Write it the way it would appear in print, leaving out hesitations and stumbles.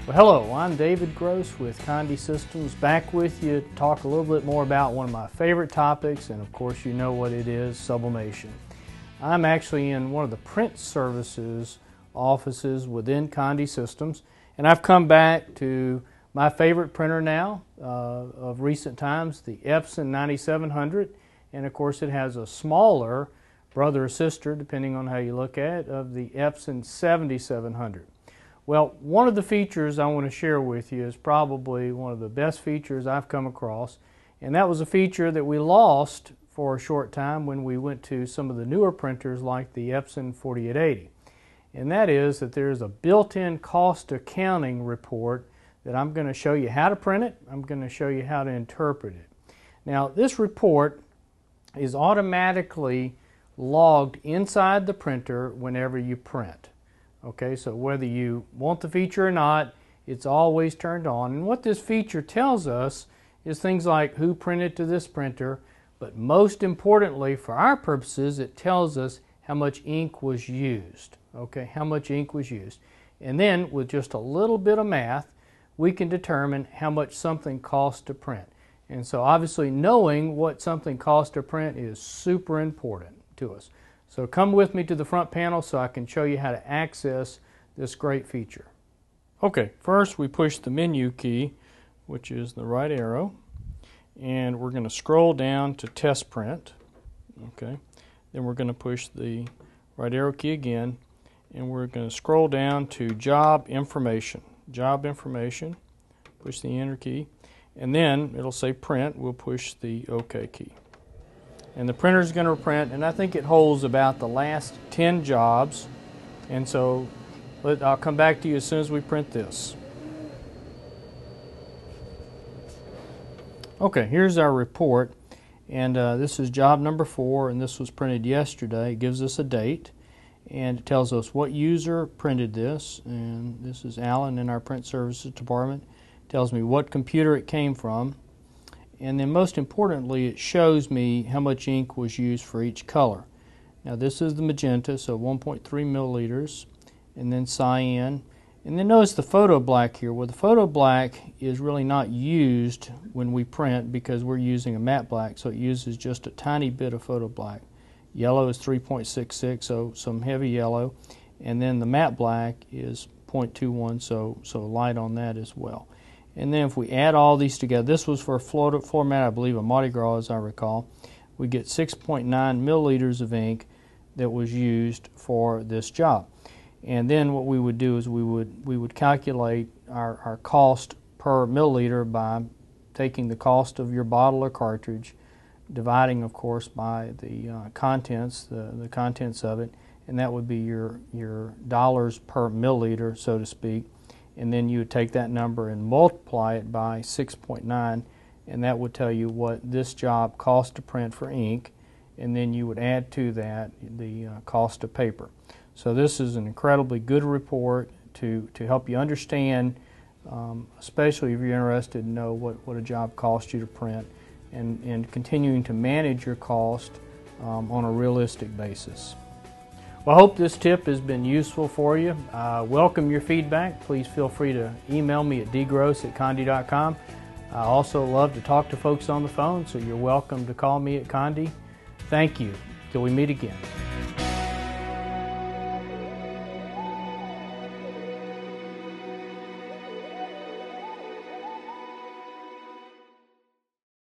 Well, hello, I'm David Gross with Condi Systems, back with you to talk a little bit more about one of my favorite topics, and of course you know what it is, sublimation. I'm actually in one of the print services offices within Condi Systems, and I've come back to my favorite printer now of recent times, the Epson 9700, and of course it has a smaller brother or sister, depending on how you look at it, of the Epson 7700. Well, one of the features I want to share with you is probably one of the best features I've come across, and that was a feature that we lost for a short time when we went to some of the newer printers like the Epson 4880. And that is that there's a built-in cost accounting report that I'm going to show you how to print it. I'm going to show you how to interpret it. Now, this report is automatically logged inside the printer whenever you print. Okay, so whether you want the feature or not, it's always turned on. And what this feature tells us is things like who printed to this printer, but most importantly for our purposes, it tells us how much ink was used. Okay, how much ink was used. And then with just a little bit of math, we can determine how much something costs to print. And so obviously knowing what something costs to print is super important to us. So come with me to the front panel so I can show you how to access this great feature. Okay, first we push the menu key, which is the right arrow, and we're going to scroll down to test print. Okay, then we're going to push the right arrow key again, and we're going to scroll down to job information. Job information, push the enter key, and then it'll say print. We'll push the OK key. And the printer is going to print, and I think it holds about the last 10 jobs. And so I'll come back to you as soon as we print this. Okay, here's our report, and this is job number 4, and this was printed yesterday. It gives us a date, and it tells us what user printed this, and this is Alan in our print services department. It tells me what computer it came from. And then most importantly, it shows me how much ink was used for each color. Now this is the magenta, so 1.3 milliliters, and then cyan. And then notice the photo black here. Well, the photo black is really not used when we print because we're using a matte black, so it uses just a tiny bit of photo black. Yellow is 3.66, so some heavy yellow. And then the matte black is 0.21, so light on that as well. And then if we add all these together, this was for a format, I believe, a Mardi Gras, as I recall, we get 6.9 milliliters of ink that was used for this job. And then what we would do is we would calculate our cost per milliliter by taking the cost of your bottle or cartridge, dividing, of course, by the contents, the contents of it, and that would be your dollars per milliliter, so to speak. And then you would take that number and multiply it by 6.9, and that would tell you what this job cost to print for ink, and then you would add to that the cost of paper. So this is an incredibly good report to help you understand, especially if you're interested to know what a job costs you to print, and continuing to manage your cost on a realistic basis. Well, I hope this tip has been useful for you. Welcome your feedback. Please feel free to email me at dgross@condi.com. I also love to talk to folks on the phone, so you're welcome to call me at Condi. Thank you. Till we meet again.